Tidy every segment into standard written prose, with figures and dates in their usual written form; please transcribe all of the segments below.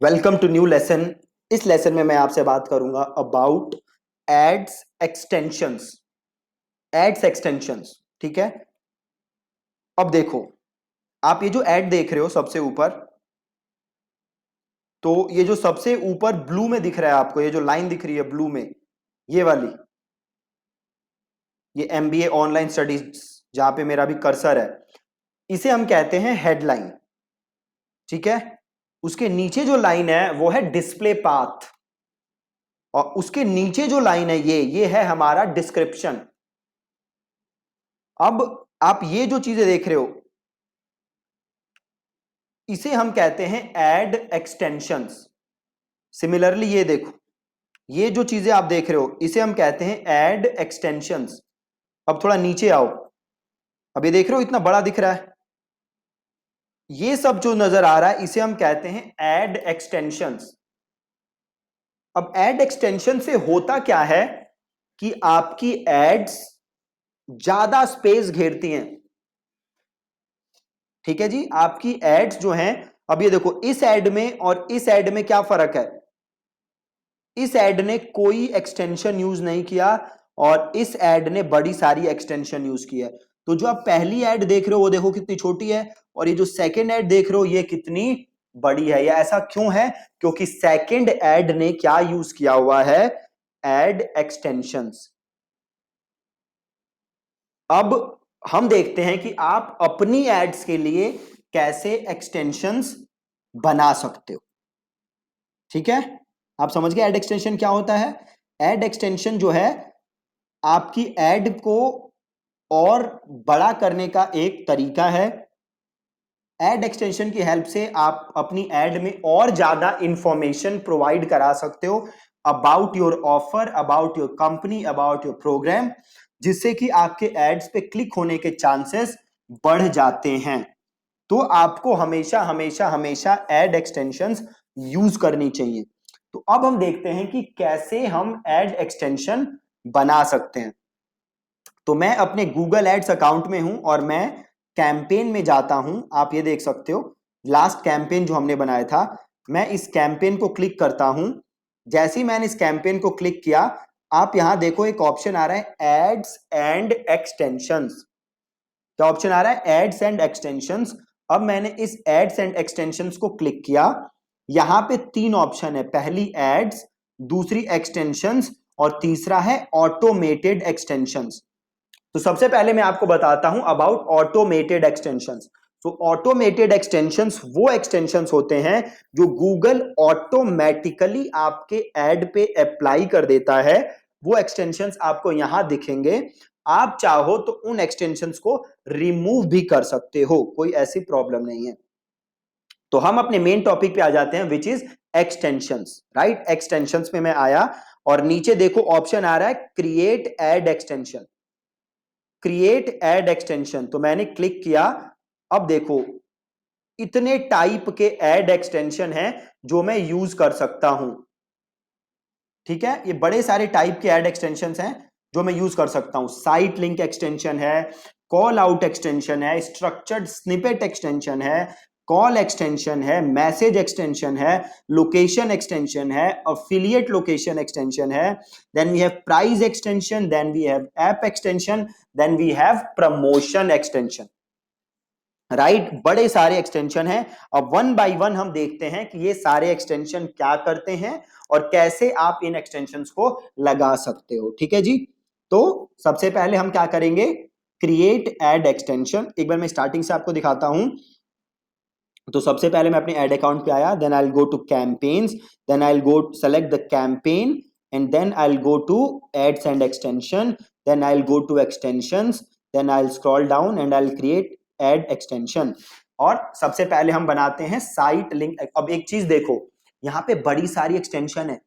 Welcome to new lesson. इस lesson में मैं आपसे बात करूंगा about ads extensions. Ads extensions, ठीक है। अब देखो, आप ये जो एड देख रहे हो सबसे ऊपर, तो ये जो सबसे ऊपर ब्लू में दिख रहा है आपको, ये जो लाइन दिख रही है ब्लू में, ये वाली, ये एमबीए ऑनलाइन स्टडीज जहां पे मेरा भी कर्सर है, इसे हम कहते हैं हेडलाइन, ठीक है। उसके नीचे जो लाइन है वो है डिस्प्ले पाथ, और उसके नीचे जो लाइन है ये है हमारा डिस्क्रिप्शन। अब आप ये जो चीजें देख रहे हो, इसे हम कहते हैं एड एक्सटेंशंस। सिमिलरली ये देखो, ये जो चीजें आप देख रहे हो इसे हम कहते हैं एड एक्सटेंशंस। अब थोड़ा नीचे आओ, अब ये देख रहे हो इतना बड़ा दिख रहा है, ये सब जो नजर आ रहा है इसे हम कहते हैं एड एक्सटेंशंस। अब एड एक्सटेंशन से होता क्या है कि आपकी एड्स ज्यादा स्पेस घेरती हैं, ठीक है जी। आपकी एड्स जो हैं, अब ये देखो इस एड में और इस एड में क्या फर्क है। इस एड ने कोई एक्सटेंशन यूज नहीं किया और इस एड ने बड़ी सारी एक्सटेंशन यूज की है। तो जो आप पहली एड देख रहे हो वो देखो कितनी छोटी है, और ये जो सेकंड एड देख रहे हो ये कितनी बड़ी है। या ऐसा क्यों है? क्योंकि सेकंड एड ने क्या यूज किया हुआ है, एड एक्सटेंशंस। अब हम देखते हैं कि आप अपनी एड्स के लिए कैसे एक्सटेंशंस बना सकते हो, ठीक है। आप समझ गए एड एक्सटेंशन क्या होता है। एड एक्सटेंशन जो है आपकी एड को और बड़ा करने का एक तरीका है। एड एक्सटेंशन की हेल्प से आप अपनी एड में और ज्यादा इंफॉर्मेशन प्रोवाइड करा सकते हो about your offer, about your company, about your program, जिससे कि आपके एड्स पे क्लिक होने के चांसेस बढ़ जाते हैं। तो आपको हमेशा हमेशा हमेशा एड एक्सटेंशंस यूज करनी चाहिए। तो अब हम देखते हैं कि कैसे हम एड एक्सटेंशन बना सकते हैं। तो मैं अपने गूगल एड्स अकाउंट में हूं और मैं कैंपेन में जाता हूं। आप ये देख सकते हो लास्ट कैंपेन जो हमने बनाया था, मैं इस कैंपेन को क्लिक करता हूं। जैसे ही मैंने इस कैंपेन को क्लिक किया, आप यहां देखो एक ऑप्शन आ रहा है एड्स एंड एक्सटेंशंस। क्या ऑप्शन आ रहा है? Ads and extensions. अब मैंने इस एड्स एंड एक्सटेंशंस को क्लिक किया। यहां पे तीन ऑप्शन है, पहली एड्स, दूसरी एक्सटेंशंस और तीसरा है ऑटोमेटेड एक्सटेंशंस। तो सबसे पहले मैं आपको बताता हूं अबाउट ऑटोमेटेड एक्सटेंशंस। तो ऑटोमेटेड एक्सटेंशंस वो एक्सटेंशंस होते हैं जो गूगल ऑटोमेटिकली आपके ऐड पे अप्लाई कर देता है। वो एक्सटेंशंस आपको यहां दिखेंगे। आप चाहो तो उन एक्सटेंशंस को रिमूव भी कर सकते हो, कोई ऐसी प्रॉब्लम नहीं है। तो हम अपने मेन टॉपिक पे आ जाते हैं, which is extensions, right. Extensions में मैं आया और नीचे देखो ऑप्शन आ रहा है create ad extension. Create ad extension, तो मैंने क्लिक किया। अब देखो इतने टाइप के एड एक्सटेंशन हैं जो मैं यूज कर सकता हूं, ठीक है। ये बड़े सारे टाइप के एड एक्सटेंशंस हैं जो मैं यूज कर सकता हूं। साइट लिंक एक्सटेंशन है, कॉल आउट एक्सटेंशन है, स्ट्रक्चर्ड स्निपेट एक्सटेंशन है, कॉल एक्सटेंशन है, मैसेज एक्सटेंशन है, लोकेशन एक्सटेंशन है, अफिलिएट लोकेशन एक्सटेंशन है, then we have price extension, then we have app extension, then we have promotion extension, right. बड़े सारे extension हैं। अब वन बाय वन हम देखते हैं कि ये सारे एक्सटेंशन क्या करते हैं और कैसे आप इन एक्सटेंशंस को लगा सकते हो, ठीक है जी। तो सबसे पहले हम क्या करेंगे, क्रिएट एड एक्सटेंशन। एक बार मैं स्टार्टिंग से आपको दिखाता हूं। तो सबसे पहले मैं अपने एड अकाउंट पे आया, then I will go to campaigns, then I will go select the campaign and then I will go to ads and extension, then I will go to extensions, then I will scroll down and I will create ad extension. और सबसे पहले हम बनाते हैं site link. अब एक चीज देखो, यहाँ पे बड़ी सारी एक्सटेंशन है।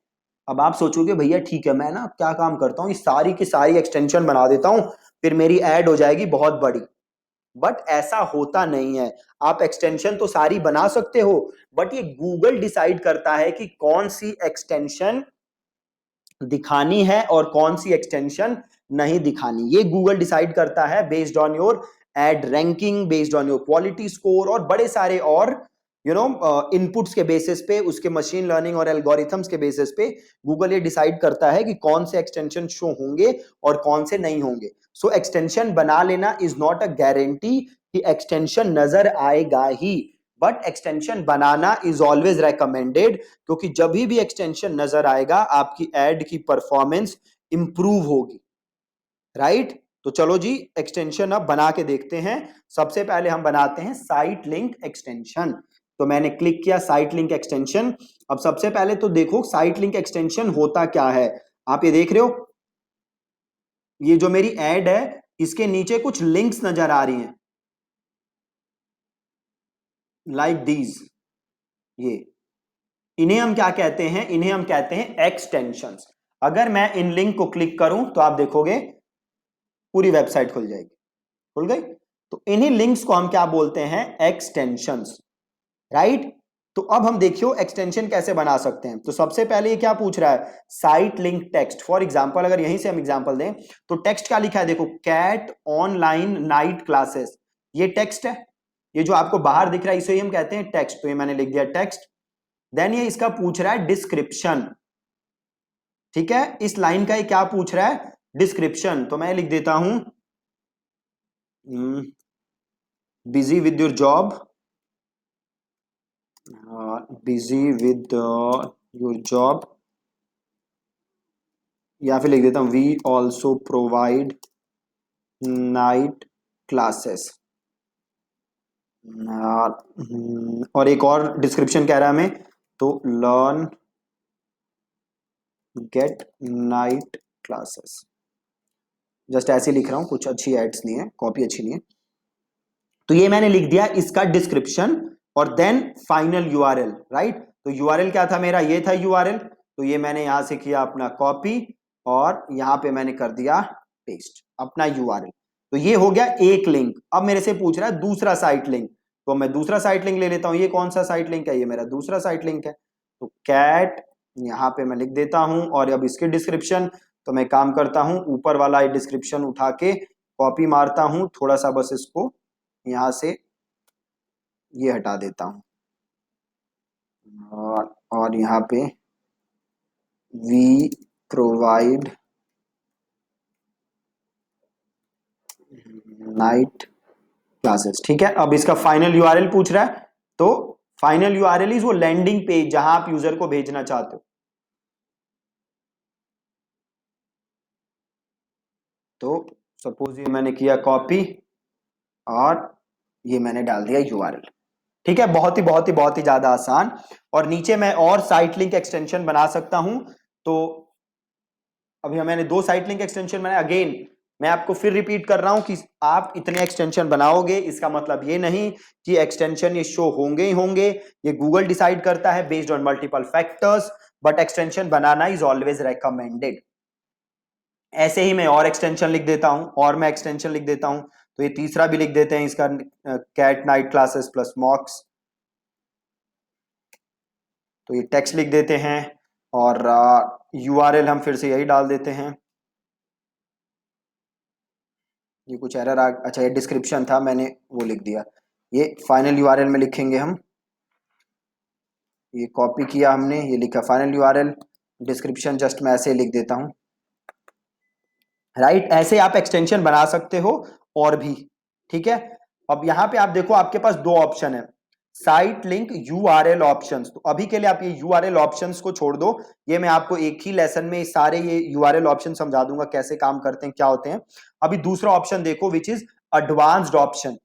अब आप सोचोगे भैया ठीक है, मैं ना क्या काम करता हूँ, ये सारी की सारी एक्सटेंशन बना देता हूँ, फिर मेरी एड हो जाएगी बहुत बड़ी। बट ऐसा होता नहीं है। आप एक्सटेंशन तो सारी बना सकते हो, बट ये गूगल डिसाइड करता है कि कौन सी एक्सटेंशन दिखानी है और कौन सी एक्सटेंशन नहीं दिखानी। ये गूगल डिसाइड करता है based on your add ranking, based on your quality score और बड़े सारे और इनपुट्स के बेसिस पे, उसके मशीन लर्निंग और एल्गोरिथम्स के बेसिस पे गूगल ये डिसाइड करता है कि कौन से एक्सटेंशन शो होंगे और कौन से नहीं होंगे। सो एक्सटेंशन बना लेना इज नॉट अ गारंटी कि एक्सटेंशन नजर आएगा ही, बट एक्सटेंशन बनाना इज ऑलवेज रेकमेंडेड, क्योंकि जब भी एक्सटेंशन नजर आएगा आपकी एड की परफॉर्मेंस इंप्रूव होगी, राइट। तो चलो जी एक्सटेंशन अब बना के देखते हैं। सबसे पहले हम बनाते हैं साइट लिंक एक्सटेंशन। तो मैंने क्लिक किया साइट लिंक एक्सटेंशन। अब सबसे पहले तो देखो साइट लिंक एक्सटेंशन होता क्या है। आप ये देख रहे हो, ये जो मेरी एड है इसके नीचे कुछ लिंक्स नजर आ रही हैं, लाइक दीज। ये इन्हें हम क्या कहते हैं, इन्हें हम कहते हैं एक्सटेंशंस। अगर मैं इन लिंक को क्लिक करूं तो आप देखोगे पूरी वेबसाइट खुल जाएगी, खुल गई। तो इन्हीं लिंक्स को हम क्या बोलते हैं, एक्सटेंशंस, राइट। तो अब हम देखियो एक्सटेंशन कैसे बना सकते हैं। तो सबसे पहले ये क्या पूछ रहा है, site link text. For example अगर यहीं से हम एग्जांपल दें तो टेक्स्ट क्या लिखा है, देखो कैट ऑनलाइन नाइट क्लासेस, ये टेक्स्ट है। ये जो आपको बाहर दिख रहा है इसे ही हम कहते हैं टेक्स्ट। तो ये मैंने लिख दिया टेक्स्ट। देन ये इसका पूछ रहा है डिस्क्रिप्शन, ठीक है। इस लाइन का ये क्या पूछ रहा है, डिस्क्रिप्शन। तो मैं लिख देता हूं busy with your job, busy with your job, या फिर लिख देता हूं we also provide night classes. और एक और डिस्क्रिप्शन कह रहा है हमें, तो learn get night classes. Just ऐसे लिख रहा हूं, कुछ अच्छी एड्स नहीं है, कॉपी अच्छी नहीं है। तो ये मैंने लिख दिया इसका डिस्क्रिप्शन और देन फाइनल यूआरएल, राइट। तो यूआरएल क्या था मेरा, ये था यूआरएल। तो ये मैंने यहां से किया अपना कॉपी और यहां पे मैंने कर दिया पेस्ट अपना यूआरएल। तो ये हो गया एक लिंक। अब मेरे से पूछ रहा है दूसरा साइट लिंक, तो मैं दूसरा साइट लिंक ले लेता हूं। ये कौन सा साइट लिंक है, ये मेरा दूसरा साइट लिंक है। तो कैट यहां पे मैं लिख देता हूं और अब इसके डिस्क्रिप्शन। तो मैं काम करता हूं, ऊपर वाला डिस्क्रिप्शन उठा के कॉपी मारता हूं, थोड़ा सा बस इसको यहां से ये हटा देता हूं और यहाँ पे वी प्रोवाइड नाइट क्लासेस, ठीक है। अब इसका फाइनल यूआरएल पूछ रहा है, तो फाइनल यूआरएल इज वो लैंडिंग पेज जहां आप यूजर को भेजना चाहते हो। तो सपोज ये मैंने किया कॉपी और ये मैंने डाल दिया यूआरएल, ठीक है। बहुत ही ज्यादा आसान। और नीचे मैं और साइट लिंक एक्सटेंशन बना सकता हूं। तो अभी मैंने दो साइट लिंक एक्सटेंशन बनाए। अगेन मैं आपको फिर रिपीट कर रहा हूं कि आप इतने एक्सटेंशन बनाओगे इसका मतलब ये नहीं कि एक्सटेंशन ये शो होंगे ही होंगे। ये गूगल डिसाइड करता है based on multiple factors, but extension बनाना इज ऑलवेज रेकमेंडेड। ऐसे ही मैं और एक्सटेंशन लिख देता हूं, और मैं एक्सटेंशन लिख देता हूं। तो ये तीसरा भी लिख देते हैं इसका, CAT night classes plus mocks. तो ये टेक्स्ट लिख देते हैं और यूआरएल हम फिर से यही डाल देते हैं। ये कुछ एरर अच्छा ये डिस्क्रिप्शन था, मैंने वो लिख दिया। ये फाइनल यूआरएल में लिखेंगे हम। ये कॉपी किया हमने, ये लिखा फाइनल यूआरएल, डिस्क्रिप्शन जस्ट मैं ऐसे लिख देता हूं, राइट। ऐसे आप एक्सटेंशन बना सकते हो और भी, ठीक है। अब यहां पे आप देखो आपके पास दो ऑप्शन है, साइट लिंक यूआरएल ऑप्शंस। तो अभी के लिए आप ये यूआरएल ऑप्शंस को छोड़ दो, ये मैं आपको एक ही लेसन में सारे ये यूआरएल ऑप्शन समझा दूंगा कैसे काम करते हैं, क्या होते हैं। अभी दूसरा ऑप्शन देखो which is advanced option,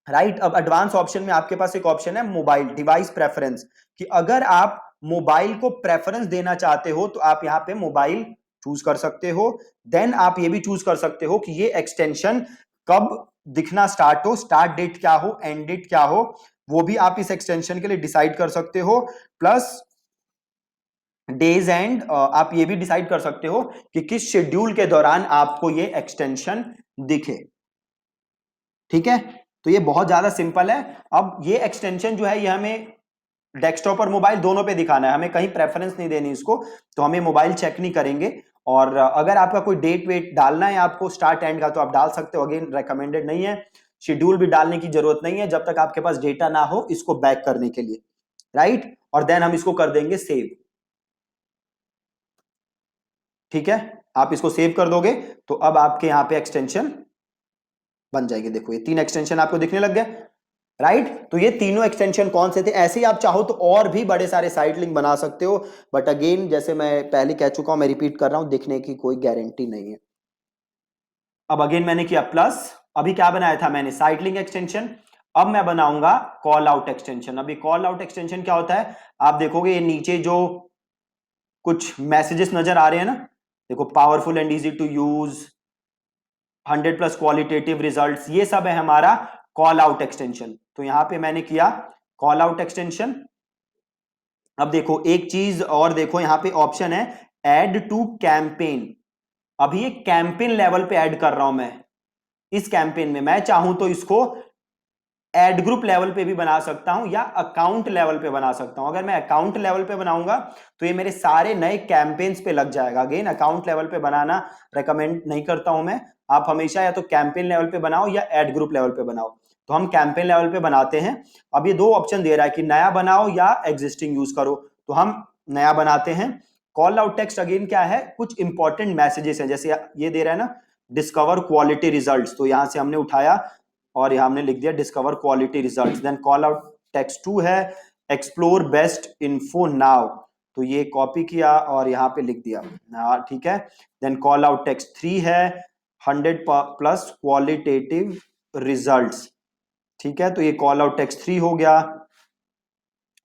right. अब एडवांस ऑप्शन में आपके पास एक ऑप्शन है मोबाइल डिवाइस प्रेफरेंस, कि अगर आप मोबाइल को प्रेफरेंस देना चाहते हो तो आप यहां पे मोबाइल चूज कर सकते हो। देन आप ये भी चूज कर सकते हो कि ये एक्सटेंशन कब दिखना स्टार्ट हो, स्टार्ट डेट क्या हो, एंड डेट क्या हो, वो भी आप इस एक्सटेंशन के लिए डिसाइड कर सकते हो। प्लस डेज एंड आप ये भी डिसाइड कर सकते हो कि किस शेड्यूल के दौरान आपको ये एक्सटेंशन दिखे, ठीक है। तो ये बहुत ज्यादा सिंपल है। अब ये एक्सटेंशन जो है ये हमें डेस्कटॉप और मोबाइल दोनों पे दिखाना है, हमें कहीं प्रेफरेंस नहीं देनी इसको। तो हमें मोबाइल चेक नहीं करेंगे। और अगर आपका कोई डेट वेट डालना है आपको स्टार्ट एंड का तो आप डाल सकते हो, अगेन रेकमेंडेड नहीं है। शेड्यूल भी डालने की जरूरत नहीं है जब तक आपके पास डेटा ना हो इसको बैक करने के लिए, राइट। और देन हम इसको कर देंगे सेव, ठीक है। आप इसको सेव कर दोगे तो अब आपके यहां पे एक्सटेंशन बन जाएगी। देखो ये 3 एक्सटेंशन आपको दिखने लग गए, राइट। तो ये तीनों एक्सटेंशन कौन से थे? ऐसे ही आप चाहो तो और भी बड़े सारे साइट लिंक बना सकते हो, बट अगेन जैसे मैं पहले कह चुका हूं, मैं रिपीट कर रहा हूं, दिखने की कोई गारंटी नहीं है। अब अगेन मैंने किया प्लस, अभी क्या बनाया था मैंने? Site link extension. अब मैं बनाऊंगा कॉल आउट एक्सटेंशन। अभी कॉल आउट एक्सटेंशन क्या होता है? आप देखोगे ये नीचे जो कुछ मैसेजेस नजर आ रहे हैं ना, देखो powerful and easy to use, 100+ qualitative results, ये सब है हमारा कॉल आउट एक्सटेंशन। तो यहां पे मैंने किया कॉल आउट एक्सटेंशन। अब देखो एक चीज और, देखो यहां पे ऑप्शन है ऐड टू कैंपेन। अभी ये कैंपेन लेवल पे ऐड कर रहा हूं मैं। इस कैंपेन में मैं चाहूं तो इसको एड ग्रुप लेवल पे भी बना सकता हूं या अकाउंट लेवल पे बना सकता हूं। अगर मैं अकाउंट लेवल पे बनाऊंगा तो ये मेरे सारे नए कैंपेन्स पे लग जाएगा। अगेन अकाउंट लेवल पे बनाना रेकमेंड नहीं करता हूं मैं। आप हमेशा या तो कैंपेन लेवल पे बनाओ या एड ग्रुप लेवल पे बनाओ। तो हम कैंपेन लेवल पे बनाते हैं। अब ये 2 ऑप्शन दे रहा है कि नया बनाओ या एग्जिस्टिंग यूज करो, तो हम नया बनाते हैं। कॉल आउट टेक्स्ट अगेन क्या है? कुछ इंपॉर्टेंट मैसेजेस हैं, जैसे ये दे रहा है ना डिस्कवर क्वालिटी रिजल्ट्स, तो यहां से हमने उठाया और यहां हमने लिख दिया discover quality results. Then call out text 2 है एक्सप्लोर बेस्ट इन्फो नाउ, तो ये कॉपी किया और यहां पे लिख दिया, ठीक है। देन कॉल आउट टेक्स्ट 3 है 100+ क्वालिटेटिव रिजल्ट्स, ठीक है। तो ये कॉल आउट टेक्स्ट 3 हो गया।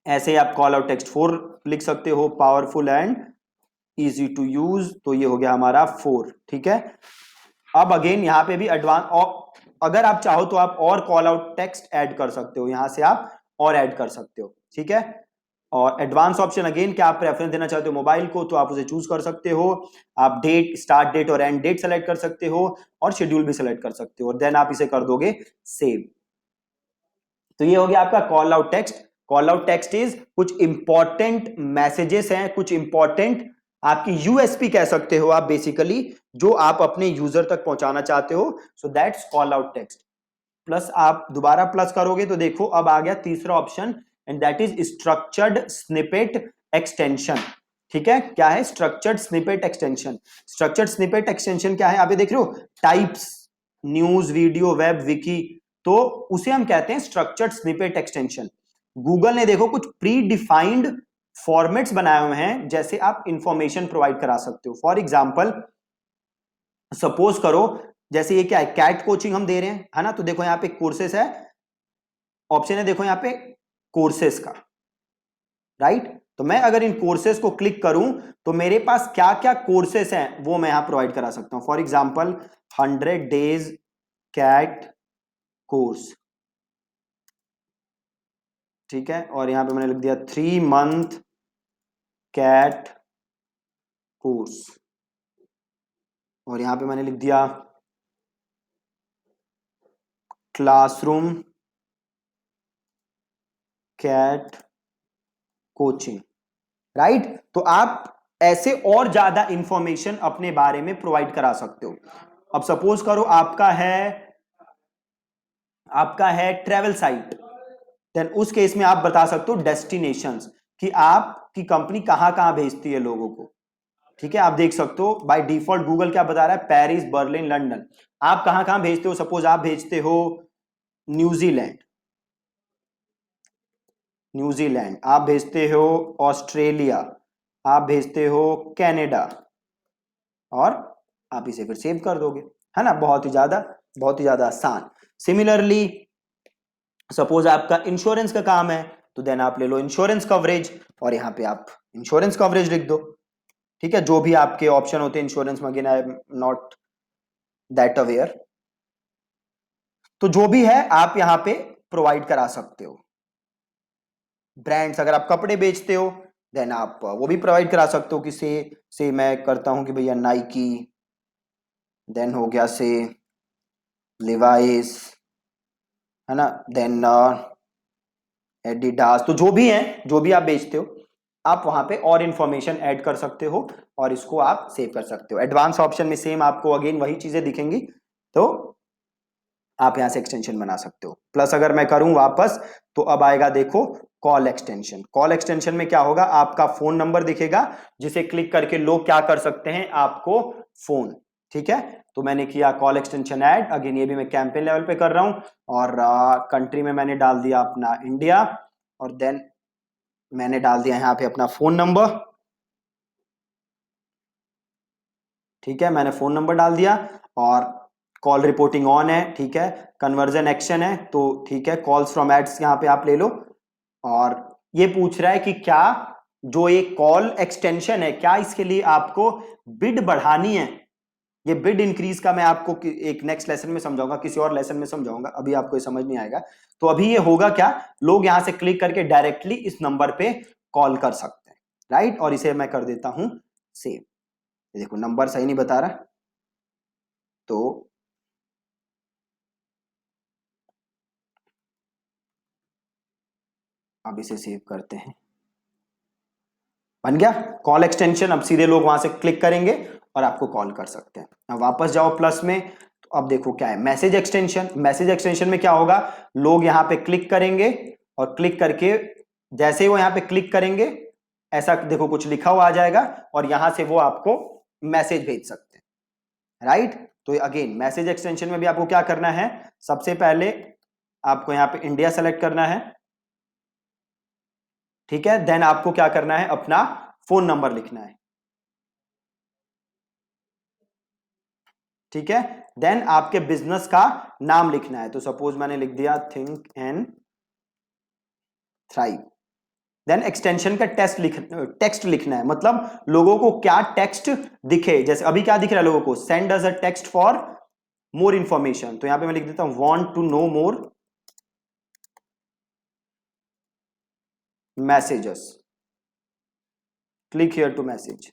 ऐसे ही आप कॉल आउट टेक्स्ट 4 लिख सकते हो, powerful and easy to use, तो ये हो गया हमारा 4, ठीक है। अब अगेन यहां पे भी एडवांस, और अगर आप चाहो तो आप और कॉल आउट टेक्स्ट ऐड कर सकते हो, यहां से आप और ऐड कर सकते हो, ठीक है। और एडवांस ऑप्शन अगेन, क्या आप प्रेफरेंस देना चाहते हो मोबाइल को तो आप उसे चूज कर सकते हो। आप डेट, स्टार्ट डेट और एंड डेट सेलेक्ट कर सकते हो और शेड्यूल भी सेलेक्ट कर सकते हो, और देन आप इसे कर दोगे सेव। तो ये हो गया आपका call out text. Call out text is कुछ इंपॉर्टेंट मैसेजेस हैं, कुछ इंपॉर्टेंट आपकी यूएसपी कह सकते हो आप बेसिकली, जो आप अपने यूजर तक पहुंचाना चाहते हो। So that's call out text. Plus आप दोबारा प्लस करोगे तो देखो अब आ गया तीसरा option, and that is structured snippet extension, ठीक है। क्या है? Structured snippet extension. Structured snippet extension क्या है? आप ये देख रहे हो types, news, video, web, Vicky, तो उसे हम कहते हैं स्ट्रक्चर्ड स्निपेट एक्सटेंशन। गूगल ने देखो कुछ प्री डिफाइंड फॉर्मेट्स बनाए हुए हैं, जैसे आप इंफॉर्मेशन प्रोवाइड करा सकते हो। फॉर एग्जाम्पल सपोज करो, जैसे ये क्या है, कैट कोचिंग हम दे रहे हैं, है ना। तो देखो यहाँ पे कोर्सेस है, ऑप्शन है देखो यहाँ पे कोर्सेस का, राइट। तो मैं अगर इन कोर्सेस को क्लिक करूं तो मेरे पास क्या क्या कोर्सेस हैं वो मैं यहां प्रोवाइड करा सकता हूं। For example 100 days CAT course, ठीक है। और यहां पे मैंने लिख दिया 3 मंथ कैट कोर्स, और यहां पे मैंने लिख दिया क्लासरूम कैट कोचिंग, राइट। तो आप ऐसे और ज्यादा इंफॉर्मेशन अपने बारे में प्रोवाइड करा सकते हो। अब सपोज करो आपका है ट्रेवल साइट, देन उस केस में आप बता सकते हो डेस्टिनेशंस, कि आपकी कंपनी कहां कहां भेजती है लोगों को, ठीक है। आप देख सकते हो बाय डिफॉल्ट गूगल क्या बता रहा है, पेरिस, बर्लिन, लंदन। आप कहां कहां भेजते हो? सपोज आप भेजते हो न्यूजीलैंड, आप भेजते हो ऑस्ट्रेलिया, आप भेजते हो कनाडा, और आप इसे फिर सेव कर दोगे, है ना। बहुत ही ज्यादा आसान। सिमिलरली सपोज आपका इंश्योरेंस का काम है, तो देन आप ले लो इंश्योरेंस कवरेज, और यहां पे आप इंश्योरेंस कवरेज लिख दो, ठीक है। जो भी आपके ऑप्शन होते हैं इंश्योरेंस में, again I am not that aware, तो जो भी है आप यहां पे प्रोवाइड करा सकते हो। ब्रांड्स, अगर आप कपड़े बेचते हो देन आप वो भी प्रोवाइड करा सकते हो, कि से मैं करता हूं कि भैया नाइकी, देन हो गया से लिवाइस, है ना, देन एडिडास, तो जो भी है, जो भी आप बेचते हो आप वहां पे और इंफॉर्मेशन ऐड कर सकते हो और इसको आप सेव कर सकते हो। एडवांस ऑप्शन में सेम आपको अगेन वही चीजें दिखेंगी। तो आप यहां से एक्सटेंशन बना सकते हो। प्लस अगर मैं करूं वापस तो अब आएगा देखो कॉल एक्सटेंशन। कॉल एक्सटेंशन में क्या होगा, आपका फोन नंबर दिखेगा जिसे क्लिक करके लोग क्या कर सकते हैं, आपको फोन। ठीक है, तो मैंने किया कॉल एक्सटेंशन ऐड। अगेन ये भी मैं कैंपेन लेवल पे कर रहा हूं और कंट्री में मैंने डाल दिया अपना इंडिया और देन मैंने डाल दिया यहां पे अपना फोन नंबर। ठीक है, मैंने फोन नंबर डाल दिया और कॉल रिपोर्टिंग ऑन है। ठीक है, कन्वर्जन एक्शन है तो ठीक है, कॉल्स फ्रॉम एड्स यहां पे आप ले लो। और ये पूछ रहा है कि क्या जो एक कॉल एक्सटेंशन है क्या इसके लिए आपको बिड बढ़ानी है। ये बिड इंक्रीज का मैं आपको एक नेक्स्ट लेसन में समझाऊंगा, किसी और लेसन में समझाऊंगा, अभी आपको ये समझ नहीं आएगा। तो अभी ये होगा क्या, लोग यहां से क्लिक करके डायरेक्टली इस नंबर पे कॉल कर सकते हैं। राइट, और इसे मैं कर देता हूं सेव। देखो नंबर सही नहीं बता रहा तो अब इसे सेव करते हैं। बन गया कॉल एक्सटेंशन। अब सीधे लोग वहां से क्लिक करेंगे और आपको कॉल कर सकते हैं। अब वापस जाओ प्लस में तो अब देखो क्या है, मैसेज एक्सटेंशन। मैसेज एक्सटेंशन में क्या होगा, लोग यहां पे क्लिक करेंगे और क्लिक करके जैसे ही वो यहां पे क्लिक करेंगे ऐसा देखो कुछ लिखा हुआ आ जाएगा और यहां से वो आपको मैसेज भेज सकते हैं। राइट, तो अगेन मैसेज एक्सटेंशन में भी आपको क्या करना है, सबसे पहले आपको यहां पे इंडिया सेलेक्ट करना है। ठीक है, देन आपको क्या करना है, अपना फोन नंबर लिखना है। ठीक है, देन आपके बिजनेस का नाम लिखना है। तो सपोज मैंने लिख दिया think and thrive. Then extension का टेक्स्ट लिखना है, मतलब लोगों को क्या टेक्स्ट दिखे। जैसे अभी क्या दिख रहा है लोगों को, send us a text for more information. तो यहां पे मैं लिख देता हूं want to know more messages, click here to message,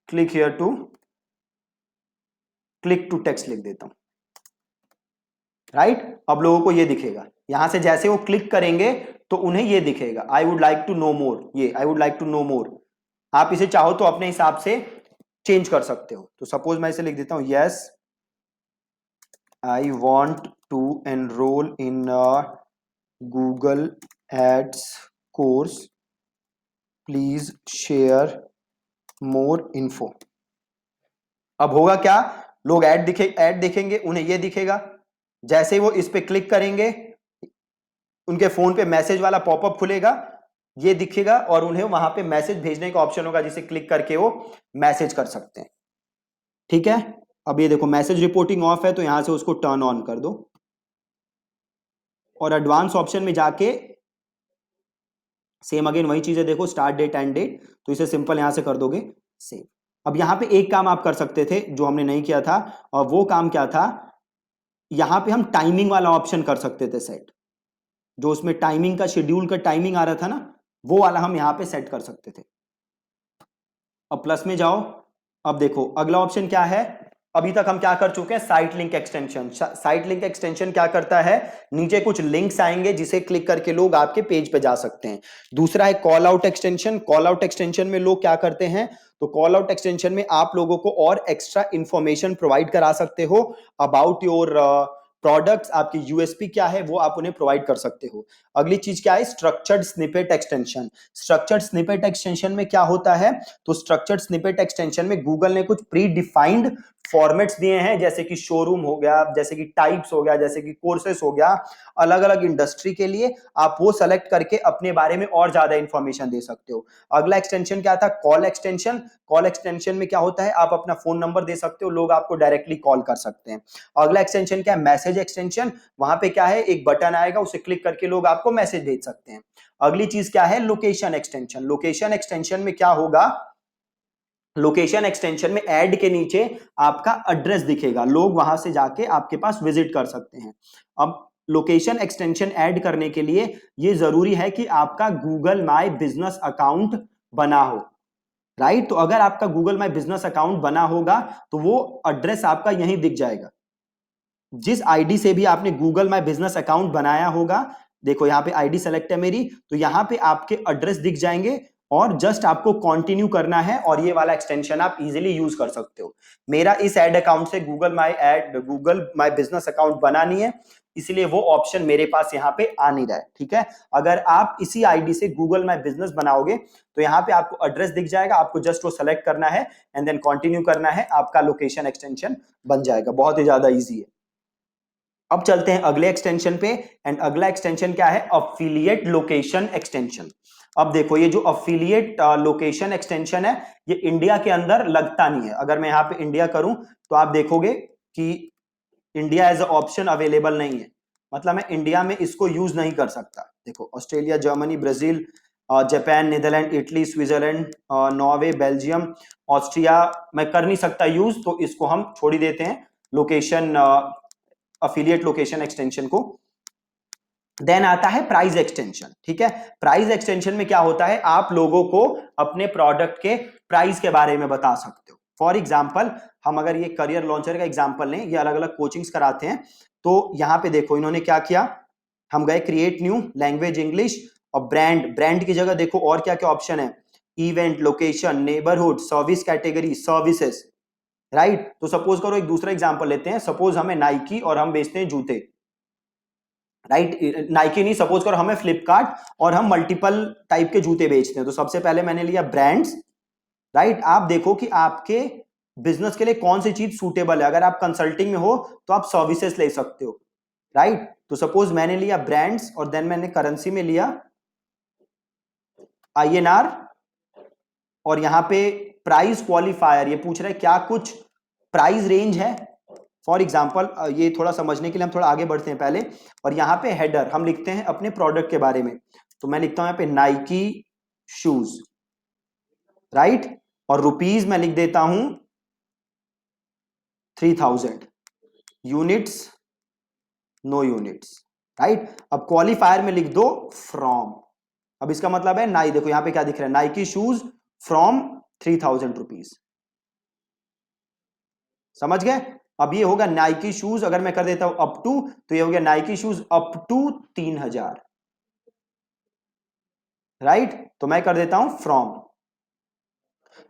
click here to click to text लिख देता हूं। राइट, अब लोगों को ये दिखेगा, यहां से जैसे वो क्लिक करेंगे तो उन्हें ये दिखेगा I would like to know more. ये I would like to know more आप इसे चाहो तो अपने हिसाब से चेंज कर सकते हो। तो सपोज मैं इसे लिख देता हूं yes I want to enroll in Google Ads course, please share more info. अब होगा क्या, लोग ऐड देखेंगे उन्हें ये दिखेगा, जैसे ही वो इस पे क्लिक करेंगे उनके फोन पे मैसेज वाला पॉपअप खुलेगा, ये दिखेगा और उन्हें वहां पे मैसेज भेजने का ऑप्शन होगा जिसे क्लिक करके वो मैसेज कर सकते हैं। ठीक है, अब ये देखो मैसेज रिपोर्टिंग ऑफ है तो यहां से उसको टर्न ऑन कर दो और एडवांस ऑप्शन में जाके सेम अगेन वही चीजें देखो, स्टार्ट डेट एंड डेट, तो इसे सिंपल यहां से कर दोगे सेव। अब यहां पे एक काम आप कर सकते थे जो हमने नहीं किया था, और वो काम क्या था, यहां पे हम टाइमिंग वाला ऑप्शन कर सकते थे सेट। जो उसमें टाइमिंग का शेड्यूल का टाइमिंग आ रहा था ना, वो वाला हम यहां पे सेट कर सकते थे। अब प्लस में जाओ, अब देखो अगला ऑप्शन क्या है। अभी तक हम क्या कर चुके हैं, site link extension. Site link extension क्या करता है, नीचे कुछ लिंक्स आएंगे जिसे क्लिक करके लोग आपके पेज पे जा सकते हैं। दूसरा है call out extension. Call out extension में लोग क्या करते हैं, तो कॉल आउट एक्सटेंशन में आप लोगों को और एक्स्ट्रा इंफॉर्मेशन प्रोवाइड करा सकते हो अबाउट योर प्रोडक्ट्स, आपकी यूएसपी क्या है वो आप उन्हें प्रोवाइड कर सकते हो। अगली चीज क्या है, structured snippet extension. Structured snippet extension में क्या होता है, तो स्ट्रक्चर्ड स्निपेट एक्सटेंशन में गूगल ने कुछ प्री डिफाइंड फॉर्मेट्स दिए हैं, जैसे कि शोरूम हो गया, जैसे कि टाइप्स हो गया, जैसे कि कोर्सेस हो गया, अलग अलग इंडस्ट्री के लिए आप वो सेलेक्ट करके अपने बारे में और ज्यादा इंफॉर्मेशन दे सकते हो। अगला एक्सटेंशन क्या था, कॉल एक्सटेंशन। कॉल एक्सटेंशन में क्या होता है, आप अपना फोन नंबर दे सकते हो, लोग आपको डायरेक्टली कॉल कर सकते हैं। अगला एक्सटेंशन क्या है, मैसेज एक्सटेंशन। वहां पे क्या है, एक बटन आएगा उसे क्लिक करके लोग आपको मैसेज भेज सकते हैं। अगली चीज क्या है, लोकेशन एक्सटेंशन। लोकेशन एक्सटेंशन में क्या होगा, लोकेशन एक्सटेंशन में ऐड के नीचे आपका एड्रेस दिखेगा, लोग वहां से जाके आपके पास विजिट कर सकते हैं। अब लोकेशन एक्सटेंशन ऐड करने के लिए ये जरूरी है कि आपका गूगल माई बिजनेस अकाउंट बना हो। राइट, तो अगर आपका गूगल माई बिजनेस अकाउंट बना होगा तो वो एड्रेस आपका यहीं दिख जाएगा। जिस आईडी से भी आपने गूगल माई बिजनेस अकाउंट बनाया होगा, देखो यहां पे आईडी सेलेक्ट है मेरी, तो यहां पे आपके एड्रेस दिख जाएंगे और जस्ट आपको कंटिन्यू करना है और ये वाला एक्सटेंशन आप इजीली यूज कर सकते हो। मेरा इस एड अकाउंट से गूगल माई बिजनेस अकाउंट बना नहीं है, इसलिए वो ऑप्शन मेरे पास यहाँ पे आ नहीं रहा है। ठीक है, अगर आप इसी आईडी से गूगल माई बिजनेस बनाओगे तो यहाँ पे आपको एड्रेस दिख जाएगा, आपको जस्ट वो सेलेक्ट करना है एंड देन कंटिन्यू करना है, आपका लोकेशन एक्सटेंशन बन जाएगा। बहुत ही ज्यादा इजी है। अब चलते हैं अगले एक्सटेंशन पे, एंड अगला एक्सटेंशन क्या है? Affiliate location extension. अब देखो ये जो अफिलिएट लोकेशन एक्सटेंशन है ये इंडिया के अंदर लगता नहीं है। अगर मैं यहाँ पे इंडिया करूं तो आप देखोगे कि India as a option available नहीं है, मतलब मैं इंडिया में इसको यूज नहीं कर सकता। देखो Australia, Germany, Brazil, Japan, Netherlands, Italy, Switzerland, Norway, Belgium, Austria मैं कर नहीं सकता यूज, तो इसको हम छोड़ ही देते हैं लोकेशन अफिलिएट लोकेशन एक्सटेंशन को। देन आता है प्राइस एक्सटेंशन। ठीक है, प्राइस एक्सटेंशन में क्या होता है, आप लोगों को अपने प्रोडक्ट के प्राइस के बारे में बता सकते हो। फॉर एग्जाम्पल हम अगर ये करियर लॉन्चर का एग्जाम्पल लें, ये अलग अलग कोचिंग्स कराते हैं, तो यहां पे देखो इन्होंने क्या किया, हम गए क्रिएट न्यू, लैंग्वेज इंग्लिश, और ब्रांड की जगह देखो और क्या क्या ऑप्शन है, event, location, neighbourhood, service category, services. Right, तो सपोज करो एक दूसरा एग्जाम्पल लेते हैं, सपोज हमें नाइकी और हम बेचते हैं जूते। राइट, नाइकी नहीं, सपोज करो हमें फ्लिपकार्ट और हम मल्टीपल टाइप के जूते बेचते हैं। तो सबसे पहले मैंने लिया ब्रांड्स। राइट, आप देखो कि आपके बिजनेस के लिए कौन सी चीज सूटेबल है। अगर आप कंसल्टिंग में हो तो आप सर्विसेज ले सकते हो। राइट, तो सपोज मैंने लिया ब्रांड्स और देन मैंने करेंसी में लिया INR, और यहां पे प्राइस क्वालिफायर ये पूछ रहा है क्या कुछ प्राइस रेंज है। फॉर एग्जाम्पल ये थोड़ा समझने के लिए हम थोड़ा आगे बढ़ते हैं पहले, और यहाँ पे हेडर हम लिखते हैं अपने प्रोडक्ट के बारे में। तो मैं लिखता हूं यहाँ पे नाइकी शूज। राइट, और रुपीज मैं लिख देता हूं 3000, यूनिट्स नो यूनिट्स। राइट, अब क्वालिफायर में लिख दो फ्रॉम। अब इसका मतलब है नाई, देखो यहां पे क्या दिख रहा है, नाइकी शूज फ्रॉम 3000 रुपीज। समझ गए? अब ये होगा नाइकी शूज, अगर मैं कर देता हूं अप टू, तो ये हो गया Nike shoes up to 3000। Right, तो मैं कर देता हूं फ्रॉम,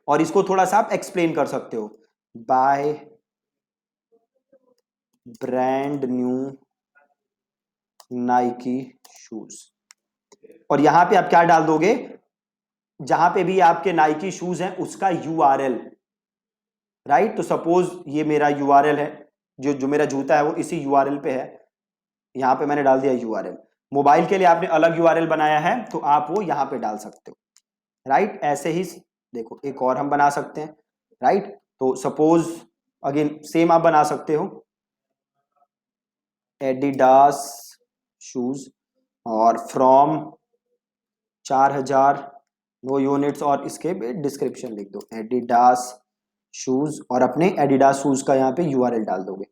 और इसको थोड़ा सा आप एक्सप्लेन कर सकते हो, buy brand new Nike shoes. और यहां पे आप क्या डाल दोगे, जहां पे भी आपके नाइकी शूज हैं उसका URL। राइट, तो सपोज ये मेरा URL है, जो जो मेरा जूता है वो इसी URL पे है, यहां पे मैंने डाल दिया URL। मोबाइल के लिए आपने अलग URL बनाया है तो आप वो यहां पे डाल सकते हो। राइट, ऐसे ही देखो एक और हम बना सकते हैं। राइट, तो सपोज अगेन सेम आप बना सकते हो, एडिडास शूज और फ्रॉम 4000 नो यूनिट्स, और इसके भी डिस्क्रिप्शन लिख दो एडिडास शूज, और अपने एडिडास शूज का यहाँ पे URL डाल दोगे।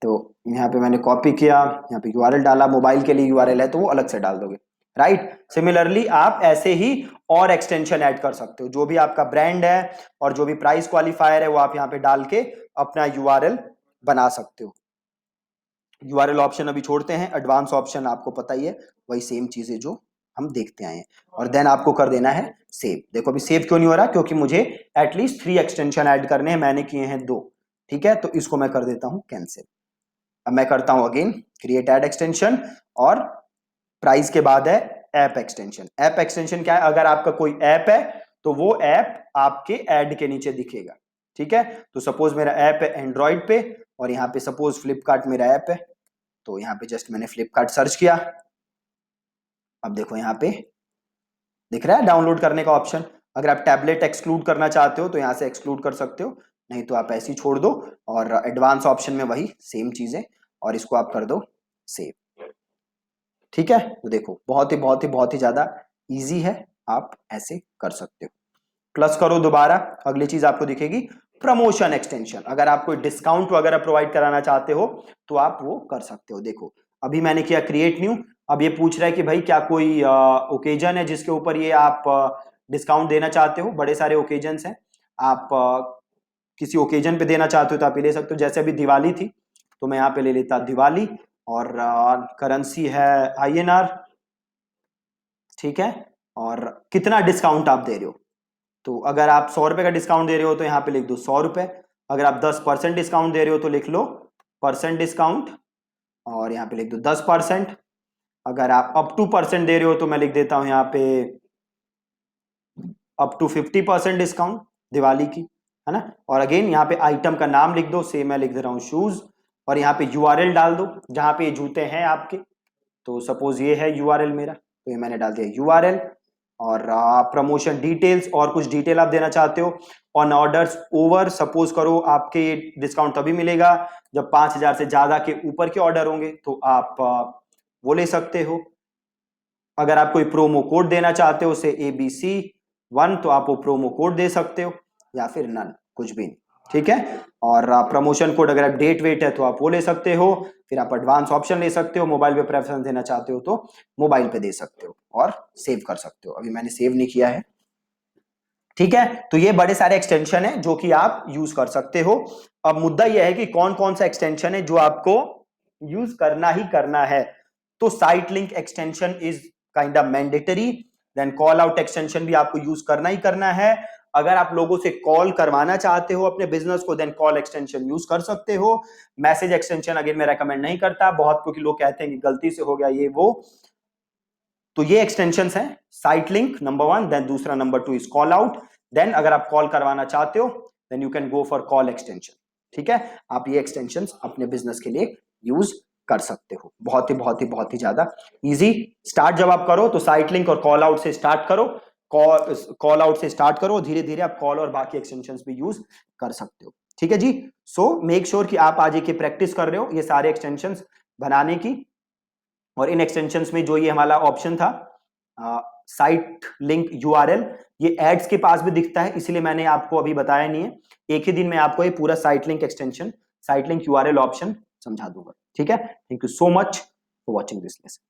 तो यहाँ पे मैंने कॉपी किया, यहाँ पे URL डाला, मोबाइल के लिए URL है तो वो अलग से डाल दोगे। राइट, सिमिलरली आप ऐसे ही और एक्सटेंशन ऐड कर सकते हो, जो भी आपका ब्रांड है और जो भी प्राइस क्वालिफायर है वो आप यहाँ पे डाल के अपना URL बना सकते हो। URL ऑप्शन अभी छोड़ते हैं, एडवांस ऑप्शन आपको पता ही है, वही सेम चीजें जो हम देखते आए हैं, और देन आपको कर देना है सेव। देखो अभी सेव क्यों नहीं हो रहा, क्योंकि मुझे एटलीस्ट 3 एक्सटेंशन ऐड करने हैं, मैंने किए हैं 2। ठीक है, तो इसको मैं कर देता हूं कैंसिल। अब मैं करता हूं अगेन क्रिएट एड एक्सटेंशन, और प्राइस के बाद है ऐप एक्सटेंशन। ऐप एक्सटेंशन क्या है, अगर आपका कोई ऐप है तो वो ऐप आपके ऐड के नीचे दिखेगा। ठीक है, तो सपोज मेरा ऐप है एंड्रॉइड पे, और यहाँ पे सपोज फ्लिपकार्ट मेरा ऐप है, तो यहाँ पे जस्ट मैंने फ्लिपकार्ट सर्च किया। अब देखो यहाँ पे दिख रहा है डाउनलोड करने का ऑप्शन। अगर आप टैबलेट एक्सक्लूड करना चाहते हो तो यहाँ से एक्सक्लूड कर सकते हो, नहीं तो आप ऐसे ही छोड़ दो, और एडवांस ऑप्शन में वही सेम चीजें, और इसको आप कर दो सेव। ठीक है, तो देखो बहुत ही ज्यादा इजी है, आप ऐसे कर सकते हो। प्लस करो दोबारा, अगली चीज आपको दिखेगी प्रमोशन एक्सटेंशन। अगर आप कोई डिस्काउंट वगैरह प्रोवाइड कराना चाहते हो तो आप वो कर सकते हो। देखो अभी मैंने किया क्रिएट न्यू, अब ये पूछ रहा है कि भाई क्या कोई ओकेजन है जिसके ऊपर ये आप डिस्काउंट देना चाहते हो। बड़े सारे ओकेजन्स हैं, आप किसी ओकेजन पे देना चाहते हो तो आप ये ले सकते हो। जैसे अभी दिवाली थी तो मैं यहाँ पे ले लेता दिवाली, और करेंसी है INR। ठीक है, और कितना डिस्काउंट आप दे रहे हो। तो अगर आप 100 रुपए का डिस्काउंट दे रहे हो तो यहाँ पे लिख दो 100 रुपए। अगर आप 10% डिस्काउंट दे रहे हो तो लिख लो परसेंट डिस्काउंट, और यहाँ पे लिख दो 10%। अगर आप अप टू परसेंट दे रहे हो तो मैं लिख देता हूं यहाँ पे अप टू 50% डिस्काउंट दिवाली की, है ना। और अगेन यहाँ पे आइटम का नाम लिख दो, से मैं लिख दे रहा हूँ शूज, और यहाँ पे यूआरएल डाल दो जहां पे ये जूते हैं आपके। तो सपोज ये है यूआरएल मेरा, तो ये मैंने डाल दिया यूआरएल। और प्रमोशन डिटेल्स और कुछ डिटेल आप देना चाहते हो। ऑन ऑर्डर्स ओवर, सपोज करो आपके डिस्काउंट तभी मिलेगा जब 5,000 से ज्यादा के ऊपर के ऑर्डर होंगे, तो आप वो ले सकते हो। अगर आप कोई प्रोमो कोड देना चाहते हो से ABC1, तो आप वो प्रोमो कोड दे सकते हो, या फिर नन, कुछ भी नहीं, ठीक है। और प्रमोशन कोड अगर आप डेट वेट है तो आप वो ले सकते हो। फिर आप एडवांस ऑप्शन ले सकते हो, मोबाइल पे प्रेफरेंस देना चाहते हो तो मोबाइल पे दे सकते हो, और सेव कर सकते हो। अभी मैंने सेव नहीं किया है, ठीक है। तो ये बड़े सारे एक्सटेंशन है जो कि आप यूज कर सकते हो। अब मुद्दा यह है कि कौन कौन सा एक्सटेंशन है जो आपको यूज करना ही करना है। तो site link extension is kind of mandatory. Then call out extension भी आपको यूज करना ही करना है। अगर आप लोगों से कॉल करवाना चाहते हो अपने बिजनेस को, देन कॉल एक्सटेंशन यूज कर सकते हो। मैसेज एक्सटेंशन अगेन मैं रेकमेंड नहीं करता बहुत, क्योंकि लोग कहते हैं कि गलती से हो गया ये वो। तो ये एक्सटेंशंस हैं, साइट लिंक नंबर 1, देन दूसरा number 2 is call out. Then अगर आप कॉल करवाना चाहते हो then you can go for call extension, ठीक है। आप ये एक्सटेंशंस अपने बिजनेस के लिए यूज कर सकते हो। बहुत ही ज्यादा इजी। स्टार्ट जब आप करो तो साइट लिंक और कॉल आउट से स्टार्ट करो, कॉल आउट से स्टार्ट करो, धीरे धीरे आप कॉल और बाकी एक्सटेंशंस भी यूज कर सकते हो, ठीक है जी। सो मेक श्योर कि आप आज की प्रैक्टिस कर रहे हो ये सारे एक्सटेंशंस बनाने की। और इन एक्सटेंशंस में जो ये हमारा ऑप्शन था साइट लिंक यूआरएल, ये एड्स के पास भी दिखता है, इसलिए मैंने आपको अभी बताया नहीं है। एक ही दिन में आपको ये पूरा site link extension, site link URL option समझा दूंगा, ठीक है। Thank you so much for watching this lesson.